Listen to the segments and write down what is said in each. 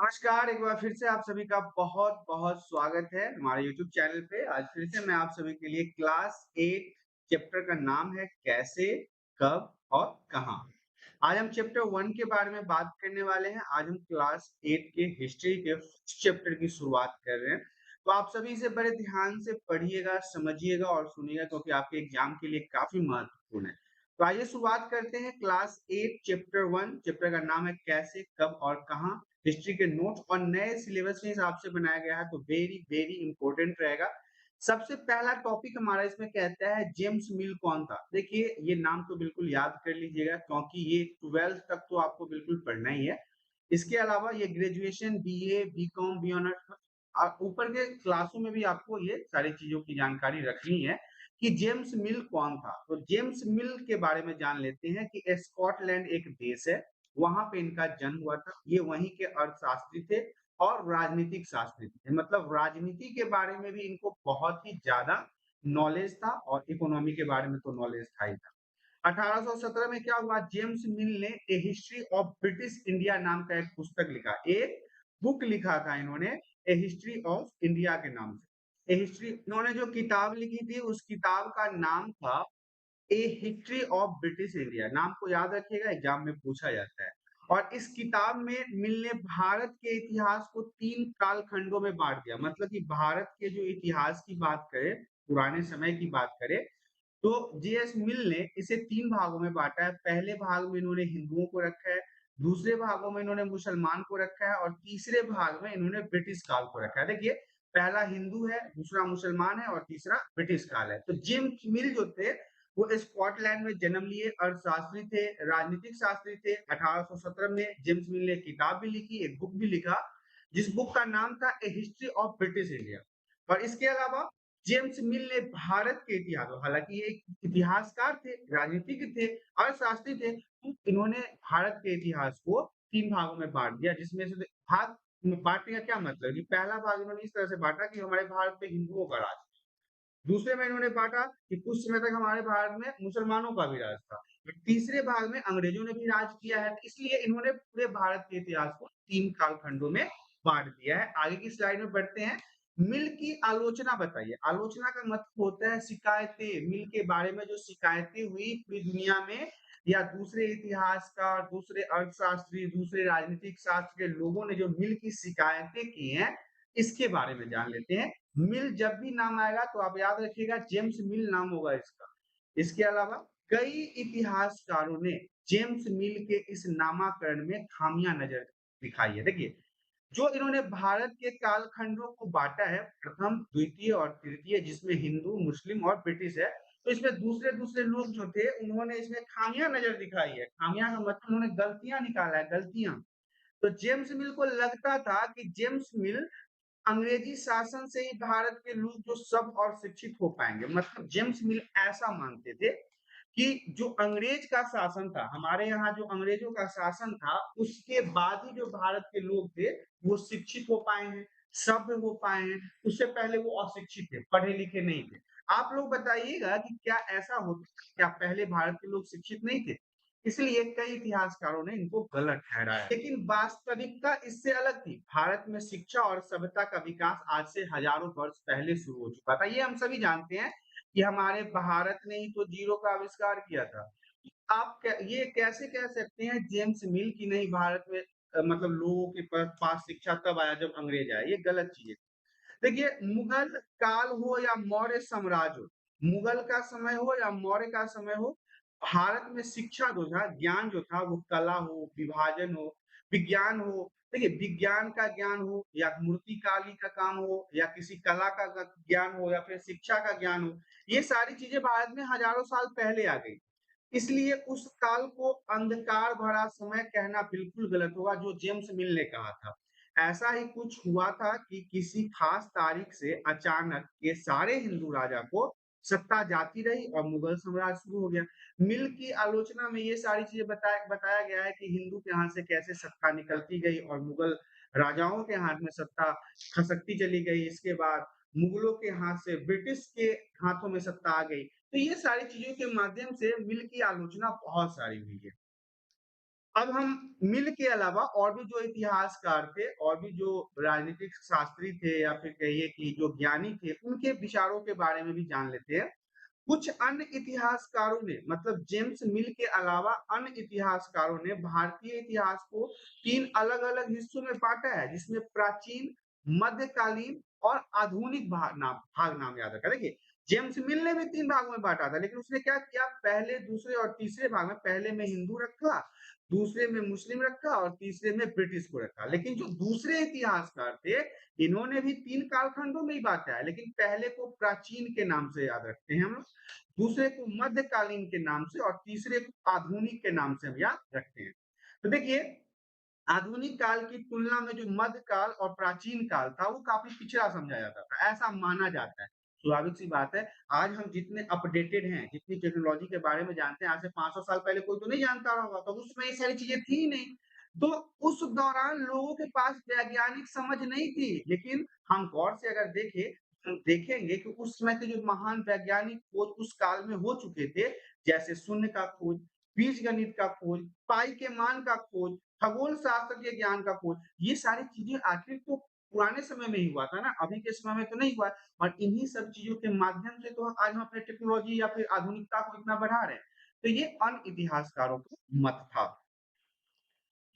नमस्कार, एक बार फिर से आप सभी का बहुत-बहुत स्वागत है हमारे यूट्यूब चैनल पे। आज फिर से मैं आप सभी के लिए क्लास 8 चैप्टर का नाम है कैसे, कब और कहाँ। आज हम चैप्टर 1 के बारे में बात करने वाले हैं। आज हम क्लास 8 के हिस्ट्री के फर्स्ट चैप्टर की शुरुआत कर रहे हैं। तो आप सभी इसे बड़े ध्यान से पढ़िएगा, समझिएगा और सुनिएगा क्योंकि आपके एग्जाम के लिए काफ़ी महत्वपूर्ण है। तो आइए शुरुआत करते हैं क्लास 8 चैप्टर 1 चैप्टर का नाम है कैसे, कब और कहाँ। हिस्ट्री के नोट्स और नए सिलेबस के हिसाब से बनाया गया है तो वेरी वेरी इंपॉर्टेंट रहेगा। सबसे पहला टॉपिक हमारा इसमें कहता है जेम्स मिल कौन था। देखिए ये नाम तो बिल्कुल याद कर लीजिएगा क्योंकि ये 12th तक तो आपको बिल्कुल पढ़ना ही है। इसके अलावा ये graduation BA BCom B honours ऊपर के क्लासों में भी आपको ये सारी चीजों की जानकारी रखनी है कि जेम्स मिल कौन था। तो जेम्स मिल के बारे में जान लेते हैं कि स्कॉटलैंड एक देश है, वहाँ पे इनका जन्म हुआ था। ये वहीं के अर्थशास्त्री थे और राजनीतिक शास्त्री थे। मतलब राजनीति के बारे में भी इनको बहुत ही ज़्यादा नॉलेज था और इकोनॉमी के बारे में तो नॉलेज था ही था। 1817 में क्या हुआ, जेम्स मिल ने ए हिस्ट्री ऑफ ब्रिटिश इंडिया नाम का एक पुस्तक लिखा। एक बुक लिखा था इन्होंने ए हिस्ट्री ऑफ इंडिया के नाम से। ए हिस्ट्री इन्होंने जो किताब लिखी थी उस किताब का नाम था ए हिस्ट्री ऑफ ब्रिटिश इंडिया। नाम को याद रखिएगा, एग्जाम में पूछा जाता है। और इस किताब में मिल ने भारत के इतिहास को 3 कालखंडों में बाँट दिया। मतलब कि भारत के जो इतिहास की बात करें, पुराने समय की बात करें, तो जीएस मिल ने इसे 3 भागों में बाँटा है। पहले भाग में इन्होंने हिंदुओं को रखा है, दूसरे भागों में इन्होंने मुसलमान को रखा है और तीसरे भाग में इन्होंने ब्रिटिश काल को रखा है। देखिए, पहला हिंदू है, दूसरा मुसलमान है और तीसरा ब्रिटिश काल है। तो जेम्स मिल जो थे, वो स्कॉटलैंड में जन्म लिए, अर्थशास्त्री थे, राजनीतिक शास्त्री थे। 1817 में जेम्स मिल ने एक किताब भी लिखी, एक बुक भी लिखा, जिस बुक का नाम था ए हिस्ट्री ऑफ ब्रिटिश इंडिया। और इसके अलावा जेम्स मिल ने भारत के इतिहास, हालांकि ये एक इतिहासकार थे, राजनीतिज्ञ थे, अर्थशास्त्री थे, तो इन्होंने भारत के इतिहास को 3 भागों में बाँट दिया, जिसमें से भाग में बाँटने का क्या मतलब है कि पहला भाग इन्होंने इस तरह से बाँटा कि हमारे भारत पे हिंदुओं का राज। दूसरे में इन्होंने बाँटा कि कुछ समय तक हमारे भारत में मुसलमानों का भी राज था। तीसरे भाग में अंग्रेजों ने भी राज किया है, इसलिए इन्होंने पूरे भारत के इतिहास को 3 कालखंडों में बाँट दिया है। आगे की स्लाइड में बढ़ते हैं। मिल की आलोचना बताइए। आलोचना का मतलब होता है शिकायतें। मिल के बारे में जो शिकायतें हुई पूरी दुनिया में या दूसरे इतिहासकार, दूसरे अर्थशास्त्री, दूसरे राजनीतिक शास्त्र के लोगों ने जो मिल की शिकायतें की हैं, इसके बारे में जान लेते हैं। मिल जब भी नाम आएगा तो आप याद रखिएगा जेम्स मिल नाम होगा इसका। इसके अलावा कई इतिहासकारों ने जेम्स मिल के इस नामाकरण में खामियां नजर दिखाई है। देखिए, जो इन्होंने भारत के कालखंडों को बांटा है, प्रथम, द्वितीय और तृतीय, जिसमें हिंदू, मुस्लिम और ब्रिटिश है, तो इसमें दूसरे-दूसरे लोग जो थे उन्होंने इसमें खामियां नजर दिखाई है। खामियां का मतलब उन्होंने गलतियां निकाला है, गलतियां। तो जेम्स मिल को लगता था कि जेम्स मिल अंग्रेजी शासन से ही भारत के लोग जो सब और शिक्षित हो पाएँगे। मतलब जेम्स मिल ऐसा मानते थे कि जो अंग्रेज का शासन था, हमारे यहाँ जो अंग्रेजों का शासन था, उसके बाद ही जो भारत के लोग थे, वो शिक्षित हो पाए हैं, सभ्य हो पाए हैं। उससे पहले वो अशिक्षित थे, पढ़े-लिखे नहीं थे। आप लोग बताइएगा कि क्या ऐसा होता था? क्या पहले भारत के लोग शिक्षित नहीं थे? इसलिए कई इतिहासकारों ने इनको गलत ठहराया। लेकिन वास्तविकता इससे अलग थी। भारत में शिक्षा और सभ्यता का विकास आज से हजारों वर्ष पहले शुरू हो चुका था। ये हम सभी जानते हैं कि हमारे भारत ने ही तो जीरो का आविष्कार किया था। आप ये कैसे कह सकते हैं जेम्स मिल की नहीं भारत में मतलब लोगों के पास शिक्षा तब आया जब अंग्रेज आए, ये गलत चीज़ है। देखिए, मुगल काल हो या मौर्य साम्राज्य हो, मुगल का समय हो या मौर्य का समय हो, भारत में शिक्षा जो था, ज्ञान जो था, वो कला हो, विभाजन हो, विज्ञान हो। देखिए, विज्ञान का ज्ञान हो या मूर्तिकारी का काम हो या किसी कला का ज्ञान हो या फिर शिक्षा का ज्ञान हो, ये सारी चीजें भारत में हजारों साल पहले आ गई। इसलिए उस काल को अंधकार भरा समय कहना बिल्कुल गलत होगा, जो जेम्स मिल ने कहा था। ऐसा ही कुछ हुआ था कि किसी खास तारीख से अचानक ये सारे हिंदू राजा को सत्ता जाती रही और मुगल साम्राज्य शुरू हो गया। मिल की आलोचना में ये सारी चीजें बताया बताया गया है कि हिंदू के हाथ से कैसे सत्ता निकलती गई और मुगल राजाओं के हाथ में सत्ता खसकती चली गई। इसके बाद मुगलों के हाथ से ब्रिटिश के हाथों में सत्ता आ गई। तो ये सारी चीज़ों के माध्यम से मिल की आलोचना बहुत सारी हुई है। अब हम मिल के अलावा और भी जो इतिहासकार थे और भी जो राजनीतिक शास्त्री थे या फिर कहिए कि जो ज्ञानी थे, उनके विचारों के बारे में भी जान लेते हैं। कुछ अन्य इतिहासकारों ने मतलब जेम्स मिल के अलावा अन्य इतिहासकारों ने भारतीय इतिहास को 3 अलग-अलग हिस्सों में बाँटा है, जिसमें प्राचीन, मध्यकालीन और आधुनिक भाग नाम याद रखा। देखिए, जेम्स मिल ने भी 3 भागों में बाँटा था, लेकिन उसने क्या किया पहले, दूसरे और तीसरे भाग में पहले में हिंदू रखा, दूसरे में मुस्लिम रखा और तीसरे में ब्रिटिश को रखा। लेकिन जो दूसरे इतिहासकार थे, इन्होंने भी 3 कालखंडों में ही बाँटा है, लेकिन पहले को प्राचीन के नाम से याद रखते हैं हम लोग, दूसरे को मध्यकालीन के नाम से और तीसरे को आधुनिक के नाम से हम याद रखते हैं। तो देखिए, आधुनिक काल की तुलना में जो मध्यकाल और प्राचीन काल था, वो काफ़ी पिछड़ा समझा जाता था, ऐसा माना जाता है। स्वाभाविक सी बात है, आज हम जितने अपडेटेड हैं, जितनी टेक्नोलॉजी के बारे में जानते हैं, आज से 500 साल पहले कोई तो नहीं जानता होगा, तो उसमें ये सारी चीज़ें थी ही नहीं। तो उस दौरान लोगों के पास वैज्ञानिक समझ नहीं थी, लेकिन हम गौर से अगर देखें, हम देखेंगे कि उस समय के जो महान वैज्ञानिक खोज उस काल में हो चुके थे, जैसे शून्य का खोज, बीजगणित का खोज, पाई के मान का खोज, खगोल शास्त्र के ज्ञान का खोज, ये सारी चीजें आखिर तो पुराने समय में ही हुआ था ना, अभी के समय में तो नहीं हुआ है। और इन्हीं सब चीजों के माध्यम से तो आज हम अपने टेक्नोलॉजी या फिर आधुनिकता को इतना बढ़ा रहे हैं। तो ये अन्य इतिहासकारों का मत था।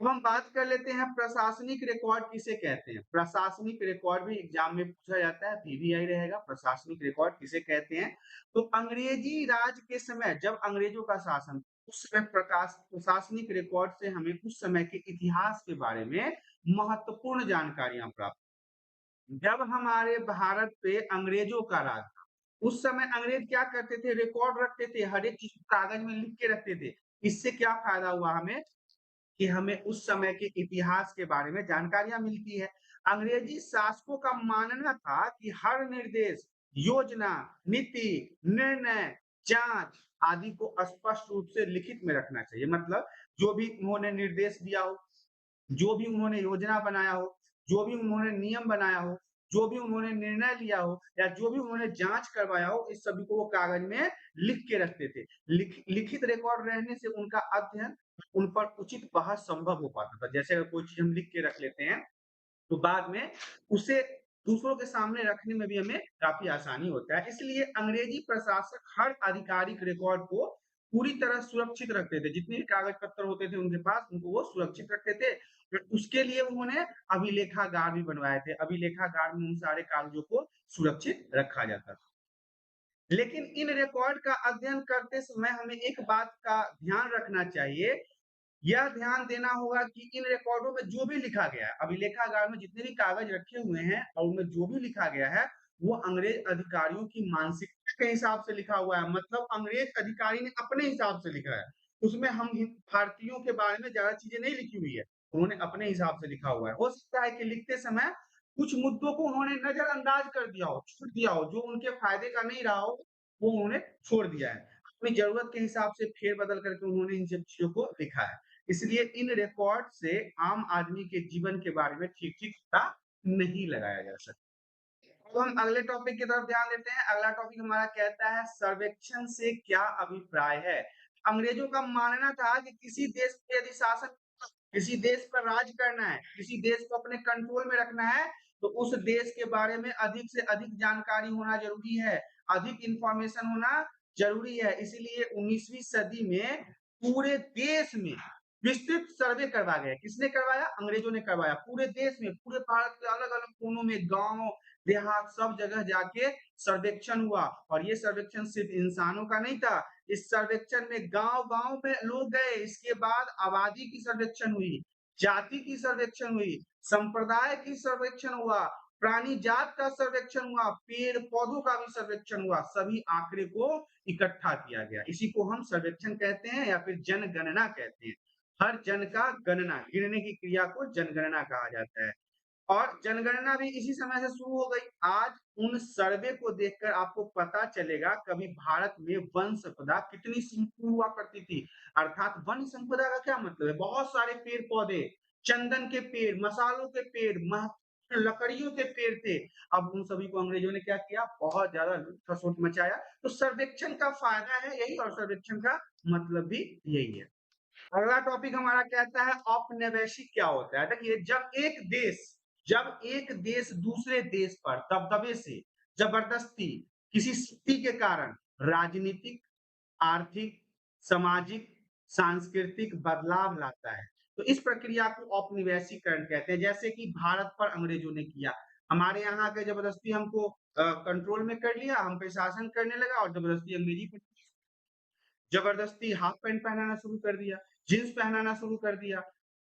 अब हम बात कर लेते हैं प्रशासनिक रिकॉर्ड किसे कहते हैं। प्रशासनिक रिकॉर्ड भी एग्जाम में पूछा जाता है, पीवीआई रहेगा। प्रशासनिक रिकॉर्ड किसे कहते हैं? तो अंग्रेजी राज के समय जब अंग्रेजों का शासन, उस समय प्रशासनिक रिकॉर्ड से हमें उस समय के इतिहास के बारे में महत्वपूर्ण जानकारियां प्राप्त। जब हमारे भारत पे अंग्रेजों का राज था, उस समय अंग्रेज क्या करते थे? रिकॉर्ड रखते थे, हर एक चीज कागज में लिख के रखते थे। इससे क्या फायदा हुआ हमें कि हमें उस समय के इतिहास के बारे में जानकारियां मिलती है। अंग्रेजी शासकों का मानना था कि हर निर्देश, योजना, नीति, निर्णय, जांच आदि को स्पष्ट रूप से लिखित में रखना चाहिए। मतलब जो भी उन्होंने निर्देश दिया हो, जो भी उन्होंने योजना बनाया हो, जो भी उन्होंने नियम बनाया हो, जो भी उन्होंने निर्णय लिया हो या जो भी उन्होंने जांच करवाया हो, इस सभी को वो कागज में लिख के रखते थे। लिखित रिकॉर्ड रहने से उनका अध्ययन, उन पर उचित बहस संभव हो पाता था। जैसे अगर कोई चीज हम लिख के रख लेते हैं, तो बाद में उसे दूसरों के सामने रखने में भी हमें काफ़ी आसानी होता है। इसलिए अंग्रेजी प्रशासक हर आधिकारिक रिकॉर्ड को पूरी तरह सुरक्षित रखते थे। जितने भी कागज-पत्तर होते थे उनके पास, उनको वो सुरक्षित रखते थे। फिर उसके लिए उन्होंने अभिलेखागार भी बनवाए थे। अभिलेखागार में उन सारे कागज़ों को सुरक्षित रखा जाता था। लेकिन इन रिकॉर्ड का अध्ययन करते समय हमें एक बात का ध्यान रखना चाहिए, यह ध्यान देना होगा कि इन रिकॉर्डों में जो भी लिखा गया है, अभिलेखागार में जितने भी कागज रखे हुए हैं और उनमें जो भी लिखा गया है, वो अंग्रेज अधिकारियों की मानसिकता के हिसाब से लिखा हुआ है। मतलब अंग्रेज अधिकारी ने अपने हिसाब से लिखा है। उसमें हम भारतीयों के बारे में ज्यादा चीजें नहीं लिखी हुई है, उन्होंने अपने हिसाब से लिखा हुआ है। हो सकता है कि लिखते समय कुछ मुद्दों को उन्होंने नजरअंदाज कर दिया हो, छोड़ दिया हो, जो उनके फायदे का नहीं रहा हो, वो उन्होंने छोड़ दिया है। अपनी जरूरत के हिसाब से फेर बदल करके उन्होंने इन सब चीजों को लिखा है। इसलिए इन रिकॉर्ड से आम आदमी के जीवन के बारे में ठीक-ठीक पता नहीं लगाया जा सकता। तो हम अगले टॉपिक की तरफ ध्यान देते हैं। अगला टॉपिक हमारा कहता है सर्वेक्षण से क्या अभिप्राय है? अंग्रेजों का मानना था कि किसी देश पे यदि शासन, किसी देश पर राज करना है, किसी देश को अपने कंट्रोल में रखना है, तो उस देश के बारे में अधिक से अधिक जानकारी होना ज़रूरी है, अधिक इन्फॉर्मेशन होना ज़रूरी है। इसीलिए 19वीं सदी में पूरे देश में विस्तृत सर्वे करवाया गया। किसने करवाया? अंग्रेजों ने करवाया। पूरे देश में, पूरे भारत के अलग-अलग कोनों में, गाँव, देहात सब जगह जाके सर्वेक्षण हुआ और ये सर्वेक्षण सिर्फ इंसानों का नहीं था, इस सर्वेक्षण में गांव-गांव में लोग गए, इसके बाद आबादी की सर्वेक्षण हुई, जाति की सर्वेक्षण हुई, संप्रदाय की सर्वेक्षण हुआ, प्राणी जात का सर्वेक्षण हुआ, पेड़ पौधों का भी सर्वेक्षण हुआ, सभी आंकड़े को इकट्ठा किया गया। इसी को हम सर्वेक्षण कहते हैं या फिर जनगणना कहते हैं। हर जन का गणना, गिनने की क्रिया को जनगणना कहा जाता है। और जनगणना भी इसी समय से शुरू हो गई। आज उन सर्वे को देखकर आपको पता चलेगा कभी भारत में वन संपदा कितनी संपूर्ण हुआ करती थी। अर्थात वन संपदा का क्या मतलब है? बहुत सारे पेड़-पौधे, चंदन के पेड़, मसालों के पेड़, लकड़ियों के पेड़ थे। अब उन सभी को अंग्रेजों ने क्या किया? बहुत ज़्यादा लूट-खसोट मचाया। तो सर्वेक्षण का फायदा है यही और सर्वेक्षण का मतलब भी यही है। अगला टॉपिक हमारा कहता है औपनिवेशिक क्या होता है। देखिए जब एक देश दूसरे देश पर दबदबे से जबरदस्ती किसी शक्ति के कारण राजनीतिक, आर्थिक, सामाजिक, सांस्कृतिक बदलाव लाता है, तो इस प्रक्रिया को औपनिवेशीकरण कहते हैं। जैसे कि भारत पर अंग्रेजों ने किया, हमारे यहाँ के जबरदस्ती हमको कंट्रोल में कर लिया, हम पे शासन करने लगा और जबरदस्ती अंग्रेजी जबरदस्ती हाफ पैंट पहनाना शुरू कर दिया, जींस पहनाना शुरू कर दिया,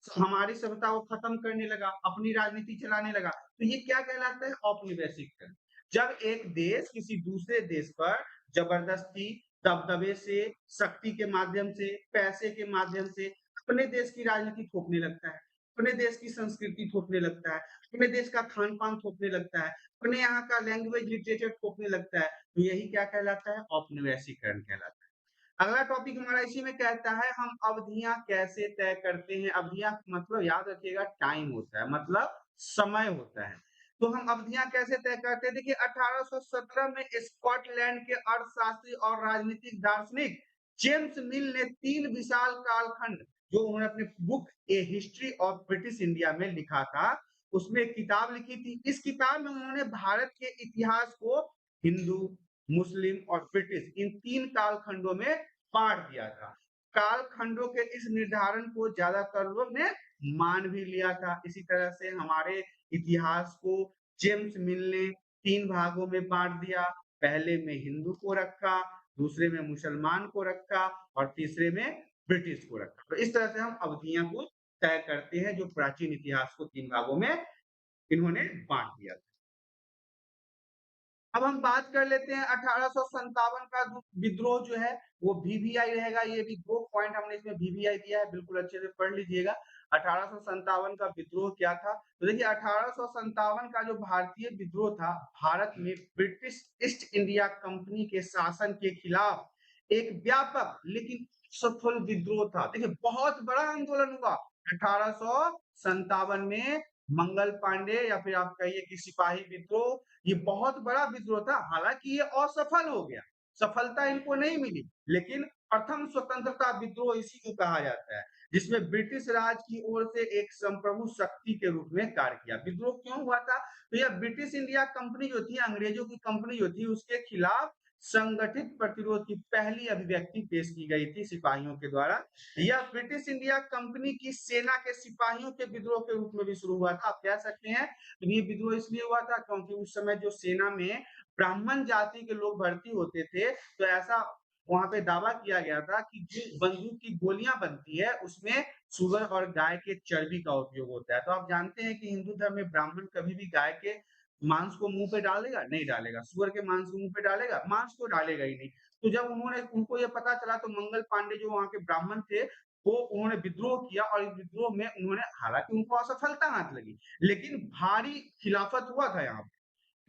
हमारी सभ्यता को खत्म करने लगा, अपनी राजनीति चलाने लगा। तो ये क्या कहलाता है? औपनिवेशिक। जब एक देश किसी दूसरे देश पर जबरदस्ती, दबदबे से, शक्ति के माध्यम से, पैसे के माध्यम से अपने देश की राजनीति थोपने लगता है, अपने देश की संस्कृति थोपने लगता है, अपने देश का खान-पान थोपने लगता है, अपने यहाँ का लैंग्वेज लिटरेचर थोपने लगता है, तो यही क्या कहलाता है? औपनिवेशीकरण कहलाता है। अगला टॉपिक हमारा इसी में कहता है हम अवधियां कैसे तय करते हैं। अवधियां मतलब याद रखिएगा टाइम होता है, मतलब समय होता है। तो हम अवधियां कैसे तय करते हैं? देखिए 1817 में स्कॉटलैंड के अर्थशास्त्री और राजनीतिक दार्शनिक जेम्स मिल ने 3 विशाल कालखंड जो उन्होंने अपने book A history of British India में लिखा था, उसमें एक किताब लिखी थी। इस किताब में उन्होंने भारत के इतिहास को हिंदू, मुस्लिम और ब्रिटिश इन 3 कालखंडों में बांट दिया था। कालखंडों के इस निर्धारण को ज्यादातर लोग ने मान भी लिया था। इसी तरह से हमारे इतिहास को जेम्स मिल ने 3 भागों में बांट दिया। पहले में हिंदू को रखा, दूसरे में मुसलमान को रखा और तीसरे में ब्रिटिश को रखा। तो इस तरह से हम अवधियां को तय करते हैं, जो प्राचीन इतिहास को 3 भागों में इन्होंने बांट दिया था। अब हम बात कर लेते हैं 1857 का विद्रोह जो है वो वीवीआई रहेगा। ये भी 2 पॉइंट हमने इसमें वीवीआई दिया है, बिल्कुल अच्छे से पढ़ लीजिएगा। 1857 का विद्रोह क्या था? तो देखिए 1857 का जो भारतीय विद्रोह था, भारत में ब्रिटिश ईस्ट इंडिया कंपनी के शासन के खिलाफ एक व्यापक लेकिन सफल विद्रोह था। देखिए बहुत बड़ा आंदोलन हुआ 1857 में। मंगल पांडे या फिर आप कहिए कि सिपाही विद्रोह, ये बहुत बड़ा विद्रोह था। हालांकि ये असफल हो गया, सफलता इनको नहीं मिली, लेकिन प्रथम स्वतंत्रता विद्रोह इसी को कहा जाता है, जिसमें ब्रिटिश राज की ओर से एक संप्रभु शक्ति के रूप में कार्य किया। विद्रोह क्यों हुआ था? तो यह ब्रिटिश इंडिया कंपनी जो थी, अंग्रेजों की कंपनी जो थी, उसके खिलाफ संगठित प्रतिरोध की पहली अभिव्यक्ति पेश की गई थी सिपाहियों के द्वारा। यह ब्रिटिश इंडिया कंपनी की सेना के सिपाहियों के विद्रोह के रूप में भी शुरू हुआ था। आप कह सकते हैं ये विद्रोह इसलिए हुआ था क्योंकि उस समय जो सेना में ब्राह्मण जाति के लोग भर्ती होते थे, तो ऐसा वहां पे दावा किया गया था कि जो बंदूक की गोलियां बनती है उसमें सुअर और गाय के चर्बी का उपयोग होता है। तो आप जानते हैं कि हिंदू धर्म में ब्राह्मण कभी भी गाय के मांस को मुंह पे डालेगा? नहीं डालेगा। सुअर के मांस को मुंह पे डालेगा? मांस को डालेगा ही नहीं। तो जब उनको ये पता चला तो मंगल पांडे जो वहां के ब्राह्मण थे, वो उन्होंने विद्रोह किया और इस विद्रोह में उन्होंने, हालांकि उनको असफलता हाथ लगी, लेकिन भारी खिलाफत हुआ था यहाँ पे।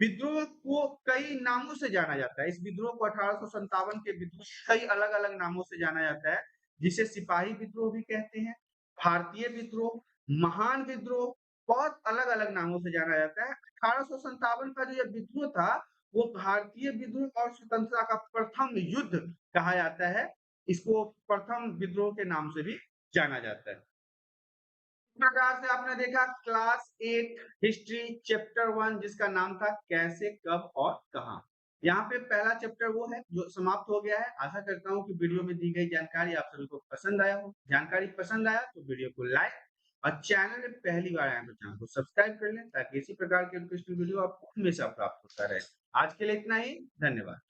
विद्रोह को कई नामों से जाना जाता है। इस विद्रोह को 1857 के विद्रोह कई अलग-अलग नामों से जाना जाता है, जिसे सिपाही विद्रोह भी कहते हैं, भारतीय विद्रोह, महान विद्रोह, बहुत अलग-अलग नामों से जाना जाता है। 1857 का जो ये विद्रोह था, वो भारतीय विद्रोह और स्वतंत्रता का प्रथम युद्ध कहा जाता है। इसको प्रथम विद्रोह के नाम से भी जाना जाता है। प्रकार से आपने देखा क्लास 8 हिस्ट्री चैप्टर 1 जिसका नाम था कैसे, कब और कहां। यहाँ पे पहला चैप्टर वो है जो समाप्त हो गया है। आशा करता हूँ कि वीडियो में दी गई जानकारी आप सभी को पसंद आया हो। जानकारी पसंद आया तो वीडियो को लाइक और चैनल में पहली बार आए तो चैनल को सब्सक्राइब कर लें, ताकि इसी प्रकार के एजुकेशनल वीडियो आपको हमेशा प्राप्त होता रहे। आज के लिए इतना ही, धन्यवाद।